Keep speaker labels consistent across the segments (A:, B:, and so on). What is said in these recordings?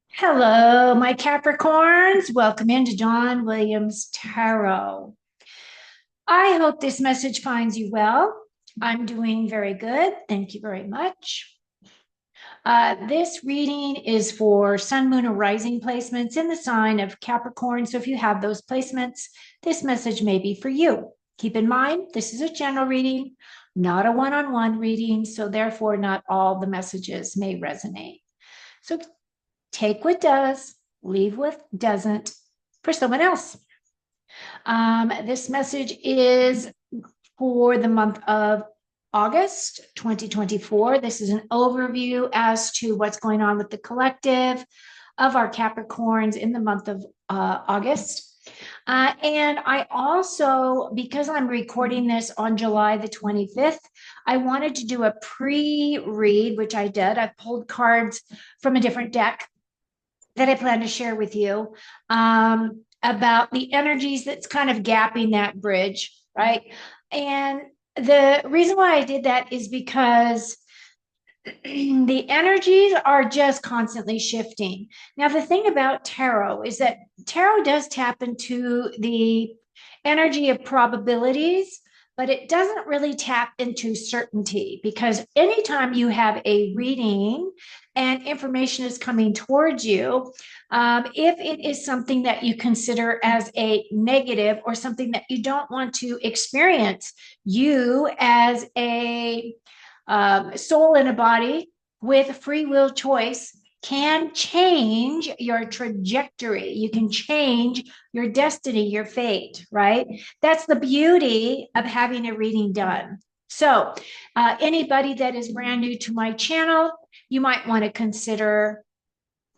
A: Hello, my Capricorns. Welcome into John Williams Tarot. I hope this message finds you well. I'm doing very good. Thank you very much. This reading is for Sun, Moon, or Rising placements in the sign of Capricorn. So if you have those placements, this message may be for you. Keep in mind, this is a general reading, not a one-on-one reading. So therefore, not all the messages may resonate. So take what does, leave what doesn't for someone else. This message is for the month of August 2024. This is an overview as to what's going on with the collective of our Capricorns in the month of August. And I also, because I'm recording this on July the 25th, I wanted to do a pre-read, which I did. I pulled cards from a different deck that I plan to share with you about the energies that's kind of gapping that bridge, right? And the reason why I did that is because the energies are just constantly shifting. Now, the thing about tarot is that tarot does tap into the energy of probabilities, but it doesn't really tap into certainty, because anytime you have a reading and information is coming towards you, if it is something that you consider as a negative or something that you don't want to experience, you as a soul in a body with free will choice can change your trajectory. You can change your destiny, your fate, right? That's the beauty of having a reading done. So anybody that is brand new to my channel, you might want to consider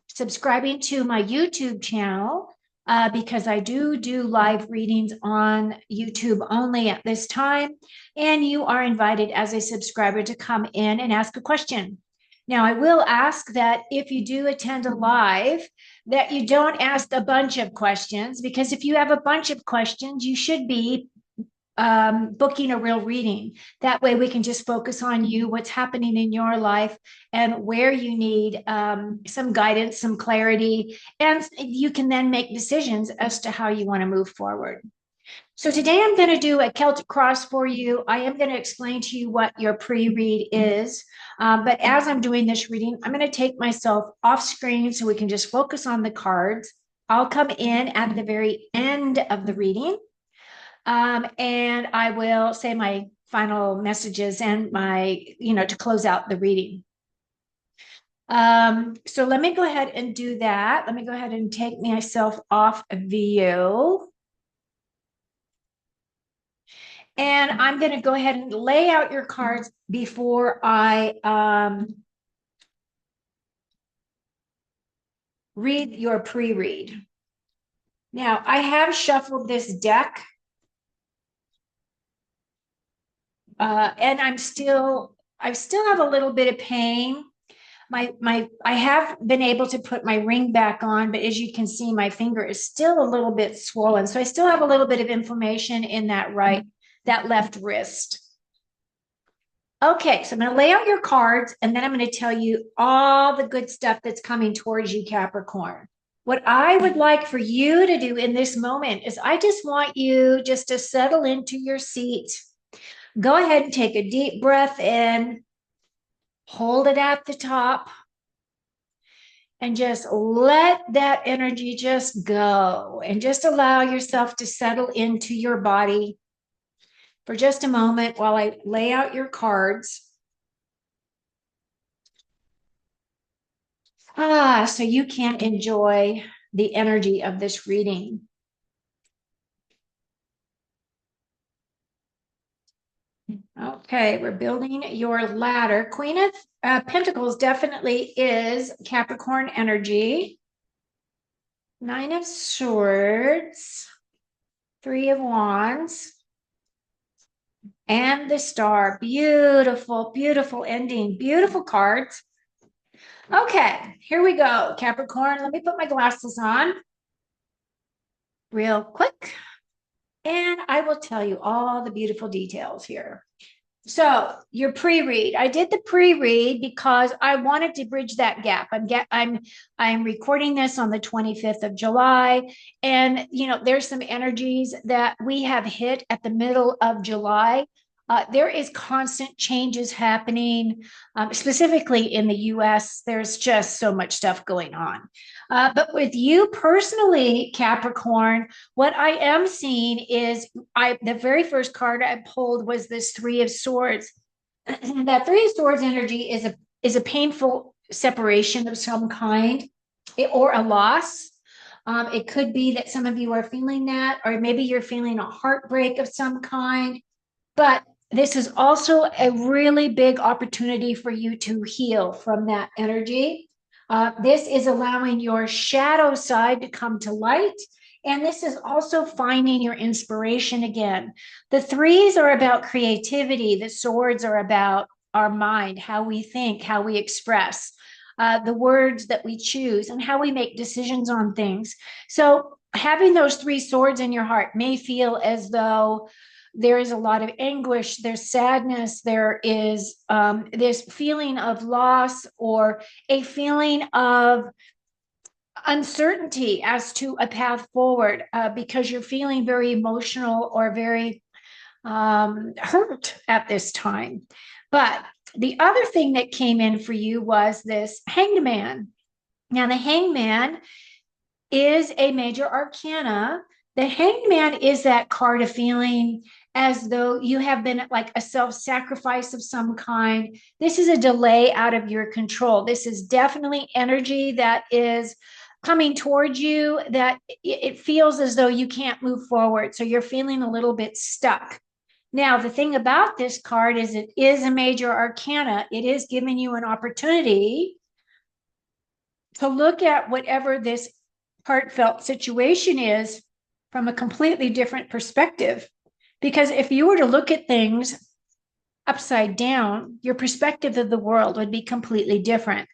A: subscribing to my YouTube channel, because I do live readings on YouTube only at this time. And you are invited as a subscriber to come in and ask a question. Now, I will ask that if you do attend a live, that you don't ask a bunch of questions, because if you have a bunch of questions, you should be booking a real reading. That way we can just focus on you, what's happening in your life, and where you need some guidance, some clarity, and you can then make decisions as to how you want to move forward. So today I'm going to do a Celtic cross for you. I am going to explain to you what your pre-read is. But as I'm doing this reading, I'm going to take myself off screen so we can just focus on the cards. I'll come in at the very end of the reading. And I will say my final messages and my, to close out the reading. So let me go ahead and do that. Let me go ahead and take myself off view. And I'm going to go ahead and lay out your cards before I read your pre-read. Now, I have shuffled this deck. And I still have a little bit of pain. I have been able to put my ring back on, but as you can see, my finger is still a little bit swollen. So I still have a little bit of inflammation in that left wrist. Okay, so I'm going to lay out your cards, and then I'm going to tell you all the good stuff that's coming towards you, Capricorn. What I would like for you to do in this moment is I just want you just to settle into your seat. Go ahead and take a deep breath in, hold it at the top, and just let that energy just go, and just allow yourself to settle into your body for just a moment while I lay out your cards. So you can enjoy the energy of this reading. Okay, we're building your ladder. Queen of Pentacles definitely is Capricorn energy. Nine of Swords, Three of Wands, and the Star. Beautiful, beautiful ending. Beautiful cards. Okay, here we go, Capricorn. Let me put my glasses on real quick, and I will tell you all the beautiful details here. So your pre-read, I did the pre-read because I wanted to bridge that gap. I'm recording this on the 25th of July, and there's some energies that we have hit at the middle of July. There is constant changes happening, specifically in the US. There's just so much stuff going on. But with you personally, Capricorn, what I am seeing is the very first card I pulled was this Three of Swords. That Three of Swords energy is a painful separation of some kind, or a loss. It could be that some of you are feeling that, or maybe you're feeling a heartbreak of some kind. But this is also a really big opportunity for you to heal from that energy. This is allowing your shadow side to come to light. And this is also finding your inspiration again. The threes are about creativity. The swords are about our mind, how we think, how we express, the words that we choose, and how we make decisions on things. So having those three swords in your heart may feel as though there is a lot of anguish, there's sadness, there is this feeling of loss, or a feeling of uncertainty as to a path forward, because you're feeling very emotional or very hurt at this time. But the other thing that came in for you was this Hanged Man. Now, the Hanged Man is a major arcana. The Hanged Man is that card of feeling as though you have been like a self-sacrifice of some kind. This is a delay out of your control. This is definitely energy that is coming towards you, that it feels as though you can't move forward. So you're feeling a little bit stuck. Now, the thing about this card is it is a major arcana. It is giving you an opportunity to look at whatever this heartfelt situation is from a completely different perspective. Because if you were to look at things upside down, your perspective of the world would be completely different.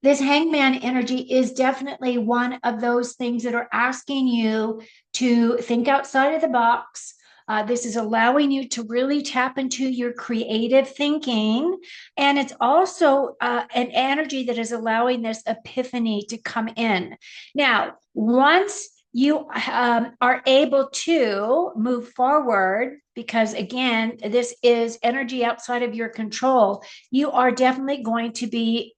A: This hangman energy is definitely one of those things that are asking you to think outside of the box. This is allowing you to really tap into your creative thinking. And it's also an energy that is allowing this epiphany to come in. Now, once you are able to move forward, because again, this is energy outside of your control, you are definitely going to be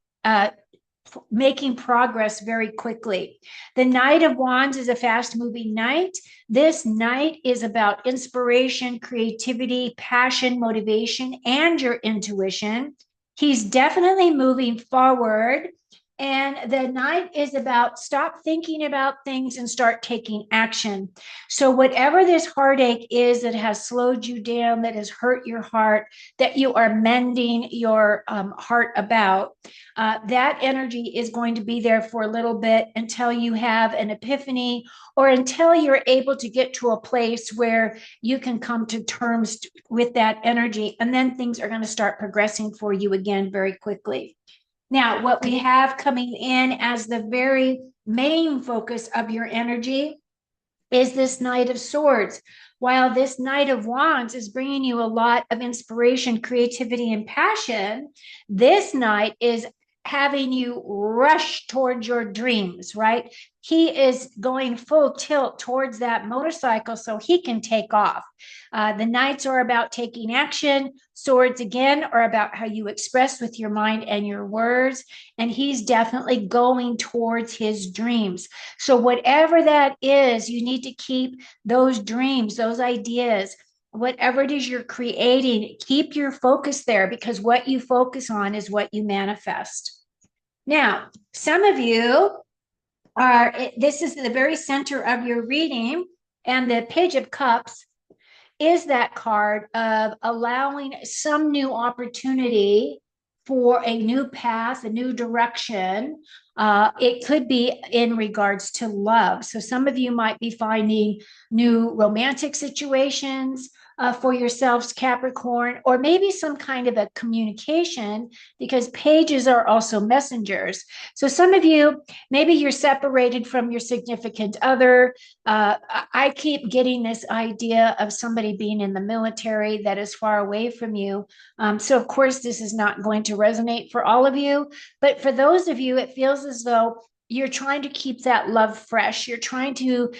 A: making progress very quickly. The Knight of Wands is a fast moving knight. This knight is about inspiration, creativity, passion, motivation, and your intuition. He's definitely moving forward. And the knight is about stop thinking about things and start taking action. So, whatever this heartache is that has slowed you down, that has hurt your heart, that you are mending your heart about, that energy is going to be there for a little bit until you have an epiphany, or until you're able to get to a place where you can come to terms with that energy. And then things are going to start progressing for you again very quickly. Now, what we have coming in as the very main focus of your energy is this Knight of Swords. While this Knight of Wands is bringing you a lot of inspiration, creativity, and passion, this Knight is having you rush towards your dreams, right? He is going full tilt towards that motorcycle so he can take off. The Knights are about taking action. Swords, again, are about how you express with your mind and your words. And he's definitely going towards his dreams. So, whatever that is, you need to keep those dreams, those ideas, whatever it is you're creating, keep your focus there, because what you focus on is what you manifest. Now, some of you this is the very center of your reading, and the Page of Cups is that card of allowing some new opportunity for a new path, a new direction. It could be in regards to love. So some of you might be finding new romantic situations. for yourselves, Capricorn, or maybe some kind of a communication, because pages are also messengers. So some of you, maybe you're separated from your significant other. I keep getting this idea of somebody being in the military that is far away from you. So, of course, this is not going to resonate for all of you. But for those of you, it feels as though you're trying to keep that love fresh. You're trying to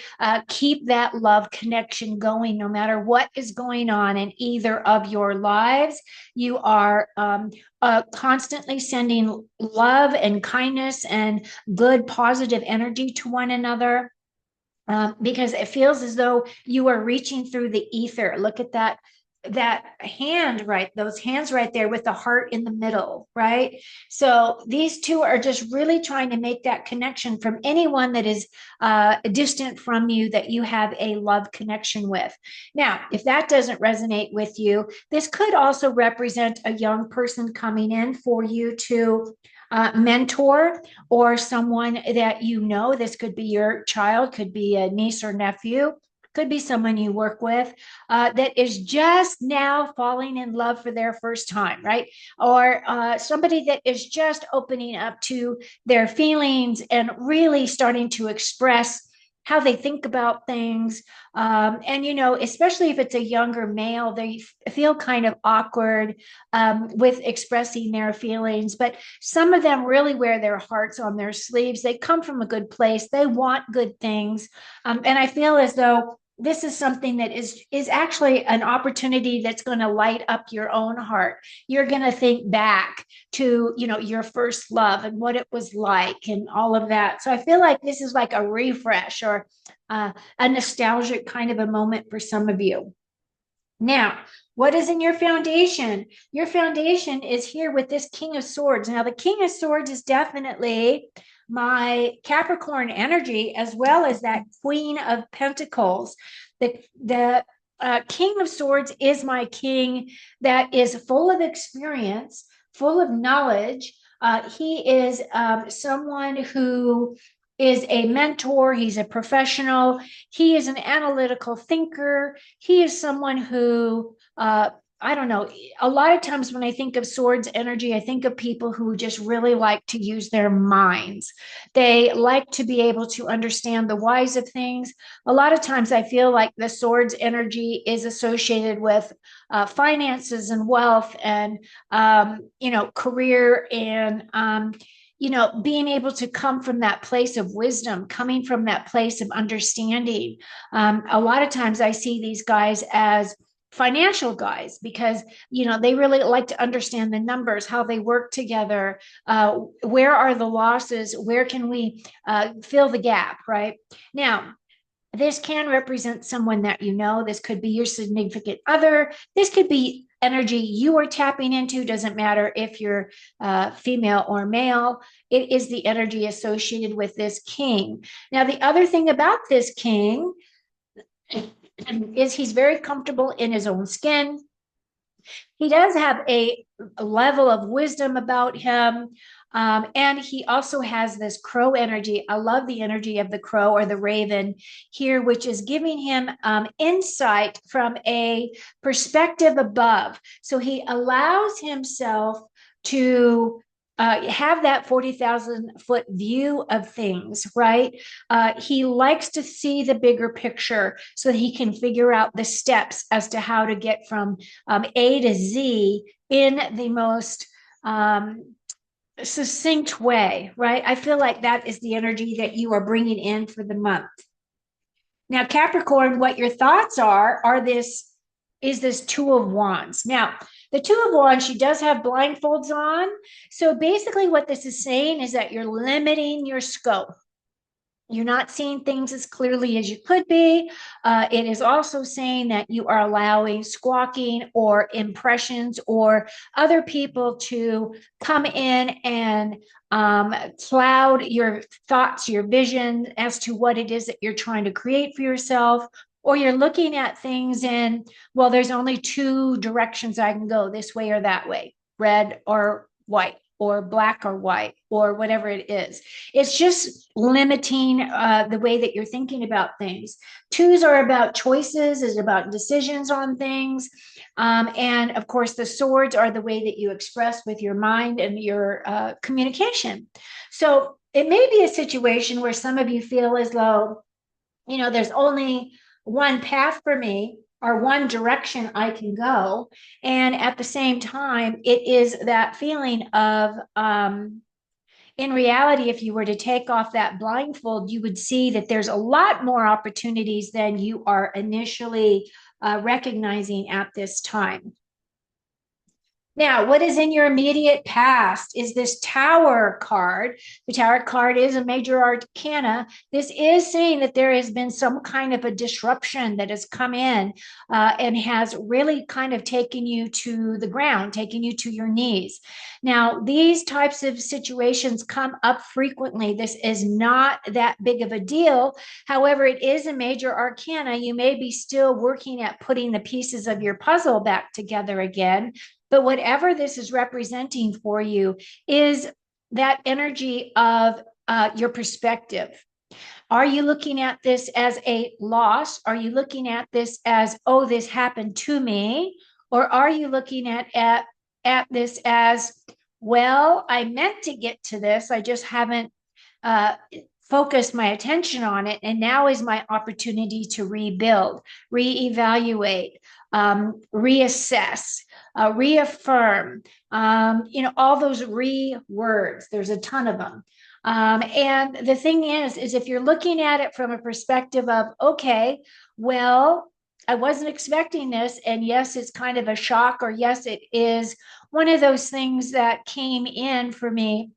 A: keep that love connection going no matter what is going on in either of your lives. You are constantly sending love and kindness and good, positive energy to one another. Because it feels as though you are reaching through the ether. Look at that hand, right? Those hands right there with the heart in the middle, right? So these two are just really trying to make that connection from anyone that is distant from you that you have a love connection with. Now, if that doesn't resonate with you, this could also represent a young person coming in for you to mentor, or someone that you know. This could be your child, could be a niece or nephew, could be someone you work with that is just now falling in love for their first time, right? Or somebody that is just opening up to their feelings and really starting to express how they think about things. And, especially if it's a younger male, they feel kind of awkward with expressing their feelings. But some of them really wear their hearts on their sleeves. They come from a good place. They want good things. And I feel as though this is something that is actually an opportunity that's going to light up your own heart. You're going to think back to, your first love and what it was like and all of that. So I feel like this is like a refresh or a nostalgic kind of a moment for some of you. Now, what is in your foundation? Your foundation is here with this King of Swords. Now, the King of Swords is definitely my Capricorn energy, as well as that Queen of Pentacles. The King of Swords is my king that is full of experience, full of knowledge. He is someone who is a mentor. He's a professional. He is an analytical thinker. He is someone who, I don't know, a lot of times when I think of swords energy, I think of people who just really like to use their minds. They like to be able to understand the whys of things. A lot of times I feel like the swords energy is associated with finances and wealth and, career and, being able to come from that place of wisdom, coming from that place of understanding. A lot of times I see these guys as financial guys because they really like to understand the numbers, how they work together, where are the losses, where can we fill the gap, right? Now, this can represent someone that this could be your significant other, this could be energy you are tapping into. Doesn't matter if you're female or male. It is the energy associated with this king. Now, the other thing about this king is he's very comfortable in his own skin. He does have a level of wisdom about him. And he also has this crow energy. I love the energy of the crow or the raven here, which is giving him insight from a perspective above. So he allows himself to have that 40,000-foot view of things, right? He likes to see the bigger picture so that he can figure out the steps as to how to get from A to Z in the most succinct way, right? I feel like that is the energy that you are bringing in for the month. Now, Capricorn, what your thoughts are this Two of Wands. Now, the Two of Wands, she does have blindfolds on. So basically what this is saying is that you're limiting your scope. You're not seeing things as clearly as you could be. It is also saying that you are allowing squawking or impressions or other people to come in and cloud your thoughts, your vision as to what it is that you're trying to create for yourself. Or you're looking at things in, well, there's only two directions I can go, this way or that way, red or white. or black or white or whatever it is. It's just limiting the way that you're thinking about things. Twos are about choices, is about decisions on things. And of course, the swords are the way that you express with your mind and your communication. So it may be a situation where some of you feel as though, there's only one path for me or one direction I can go. And at the same time, it is that feeling of, in reality, if you were to take off that blindfold, you would see that there's a lot more opportunities than you are initially recognizing at this time. Now, what is in your immediate past is this Tower card. The Tower card is a major arcana. This is saying that there has been some kind of a disruption that has come in and has really kind of taken you to the ground, taken you to your knees. Now, these types of situations come up frequently. This is not that big of a deal. However, it is a major arcana. You may be still working at putting the pieces of your puzzle back together again. But whatever this is representing for you is that energy of your perspective. Are you looking at this as a loss? Are you looking at this as, oh, this happened to me? Or are you looking at this as, well, I meant to get to this, I just haven't focused my attention on it, and now is my opportunity to rebuild, reevaluate, reassess, reaffirm, all those words. There's a ton of them. And the thing is if you're looking at it from a perspective of, okay, well, I wasn't expecting this, and yes, it's kind of a shock, or yes, it is one of those things that came in for me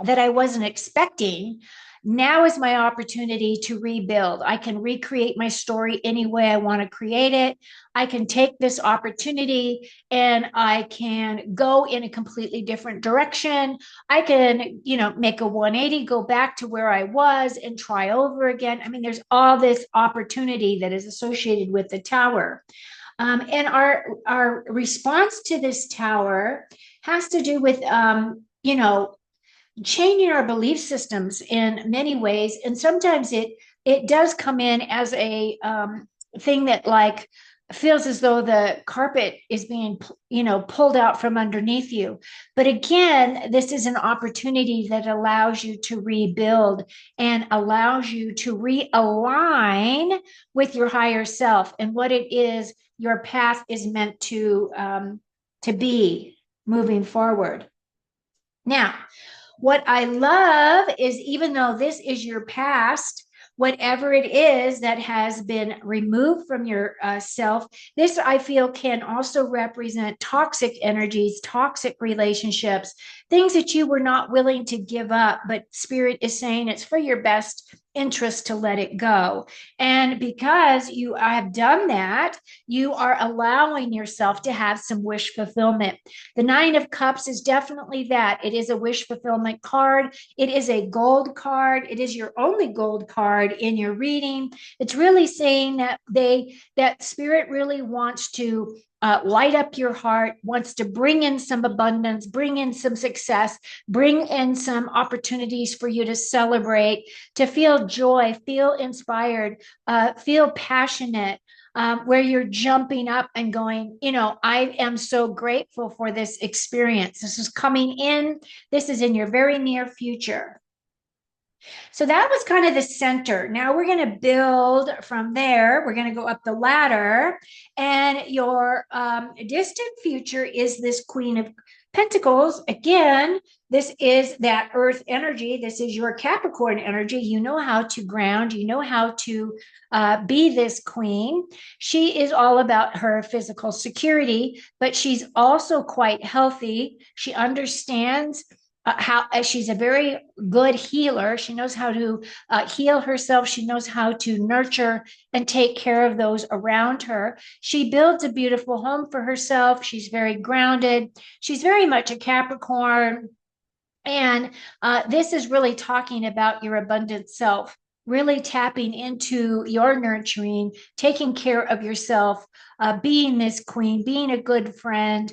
A: that I wasn't expecting. Now is my opportunity to rebuild. I can recreate my story any way I want to create it. I can take this opportunity and I can go in a completely different direction. I can, make a 180, go back to where I was and try over again. I mean, there's all this opportunity that is associated with the Tower. And our response to this Tower has to do with, changing our belief systems in many ways. And sometimes it does come in as a thing that like feels as though the carpet is being pulled out from underneath you. But again, this is an opportunity that allows you to rebuild and allows you to realign with your higher self and what it is your path is meant to be moving forward. Now, what I love is, even though this is your past, whatever it is that has been removed from your self, this I feel can also represent toxic energies, toxic relationships, things that you were not willing to give up, but Spirit is saying it's for your best interest to let it go. And because you have done that, you are allowing yourself to have some wish fulfillment. The Nine of Cups is definitely that. It is a wish fulfillment card. It is a gold card. It is your only gold card in your reading. It's really saying that that Spirit really wants to light up your heart, wants to bring in some abundance, bring in some success, bring in some opportunities for you to celebrate, to feel joy, feel inspired, feel passionate, where you're jumping up and going, I am so grateful for this experience. This is coming in. This is in your very near future. So that was kind of the center. Now we're going to build from there. We're going to go up the ladder. And your distant future is this Queen of Pentacles. Again, this is that earth energy. This is your Capricorn energy. You know how to ground. You know how to be this queen. She is all about her physical security, but she's also quite healthy. She understands how she's a very good healer. She knows how to heal herself. She knows how to nurture and take care of those around her. She builds a beautiful home for herself. She's very grounded. She's very much a Capricorn. And this is really talking about your abundant self. really tapping into your nurturing, taking care of yourself, being this queen, being a good friend,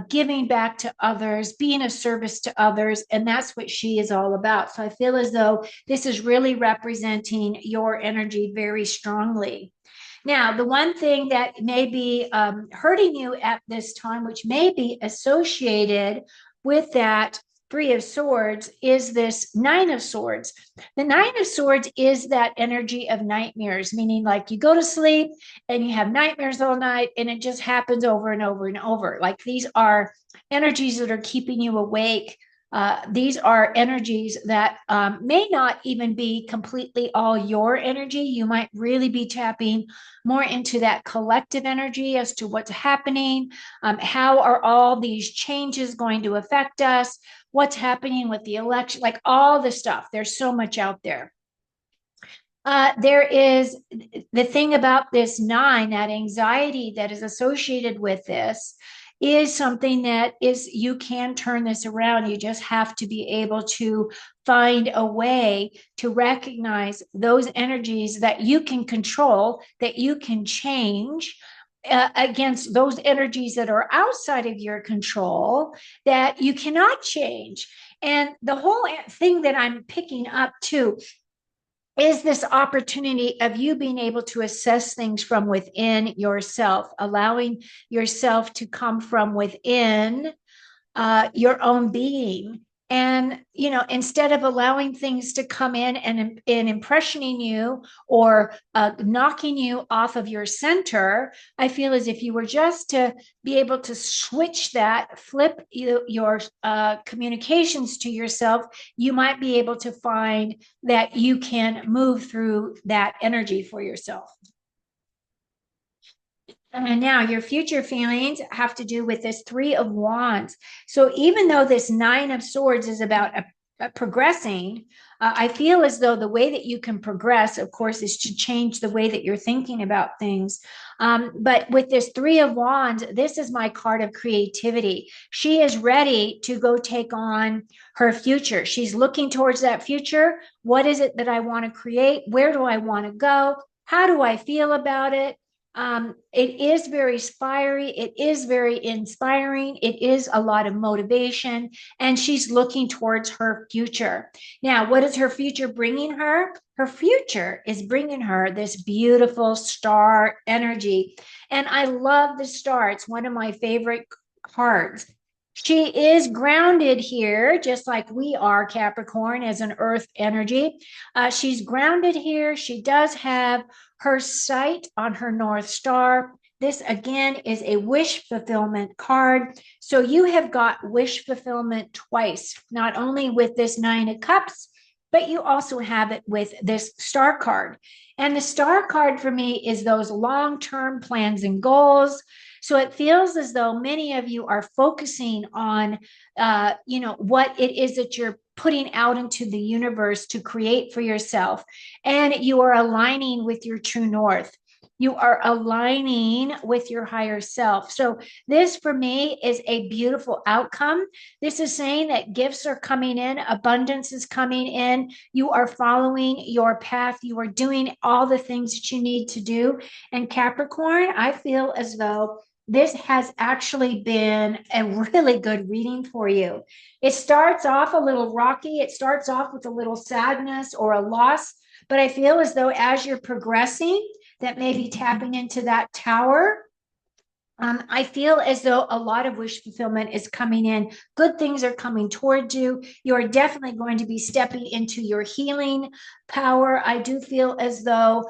A: giving back to others, being of service to others. And that's what she is all about. So I feel as though this is really representing your energy very strongly. Now, the one thing that may be hurting you at this time, which may be associated with that Three of Swords, is this Nine of Swords. The Nine of Swords is that energy of nightmares, meaning like you go to sleep and you have nightmares all night and it just happens over and over and over. Like these are energies that are keeping you awake. These are energies that may not even be completely all your energy. You might really be tapping more into that collective energy as to what's happening. How are all these changes going to affect us? What's happening with the election? Like all the stuff. There's so much out there. There is the thing about this nine, that anxiety that is associated with this is something that is, you can turn this around. You just have to be able to find a way to recognize those energies that you can control, that you can change. Against those energies that are outside of your control that you cannot change. And the whole thing that I'm picking up too is this opportunity of you being able to assess things from within yourself, allowing yourself to come from within your own being. And, you know, instead of allowing things to come in and impressioning you or knocking you off of your center, I feel as if you were just to be able to switch that, flip your communications to yourself, you might be able to find that you can move through that energy for yourself. And now your future feelings have to do with this Three of Wands. So even though this Nine of Swords is about progressing, I feel as though the way that you can progress, of course, is to change the way that you're thinking about things. But with this Three of Wands, this is my card of creativity. She is ready to go take on her future. She's looking towards that future. What is it that I want to create? Where do I want to go? How do I feel about it? It is very fiery. It is very inspiring. It is a lot of motivation, and she's looking towards her future. Now, what is her future bringing her? Her future is bringing her this beautiful star energy. And I love the star. It's one of my favorite cards. She is grounded here, just like we are, Capricorn, as an earth energy. She's grounded here. She does have her sight on her North Star. This again is a wish fulfillment card. So you have got wish fulfillment twice, not only with this Nine of Cups, but you also have it with this star card. And the star card for me is those long-term plans and goals. So it feels as though many of you are focusing on, what it is that you're putting out into the universe to create for yourself. And you are aligning with your true north. You are aligning with your higher self. So, this for me is a beautiful outcome. This is saying that gifts are coming in, abundance is coming in. You are following your path. You are doing all the things that you need to do. And Capricorn, I feel as though this has actually been a really good reading for you. It starts off a little rocky, it starts off with a little sadness or a loss, but I feel as though as you're progressing, that maybe tapping into that tower. I feel as though a lot of wish fulfillment is coming in. Good things are coming towards you. You're definitely going to be stepping into your healing power. I do feel as though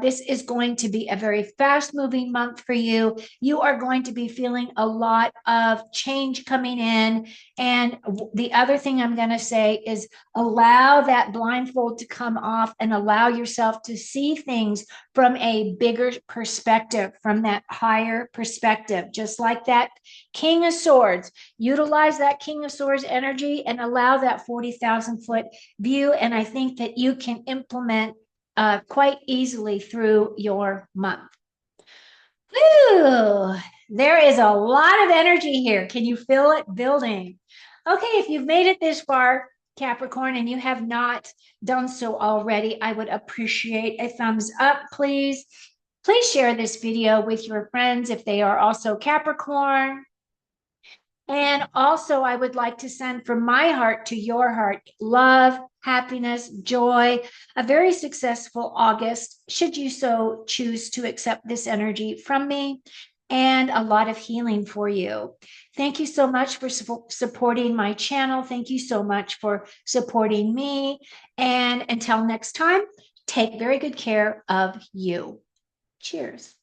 A: this is going to be a very fast moving month for you. You are going to be feeling a lot of change coming in. And the other thing I'm going to say is allow that blindfold to come off and allow yourself to see things from a bigger perspective, from that higher perspective, just like that King of Swords. Utilize that King of Swords energy and allow that 40,000 foot view. And I think that you can implement quite easily through your month. Woo! There is a lot of energy here. Can you feel it building? Okay, if you've made it this far, Capricorn, and you have not done so already, I would appreciate a thumbs up, please. Please share this video with your friends if they are also Capricorn. And also, I would like to send from my heart to your heart love, happiness, joy, a very successful August, should you so choose to accept this energy from me, and a lot of healing for you. Thank you so much for supporting my channel. Thank you so much for supporting me. And until next time, take very good care of you. Cheers.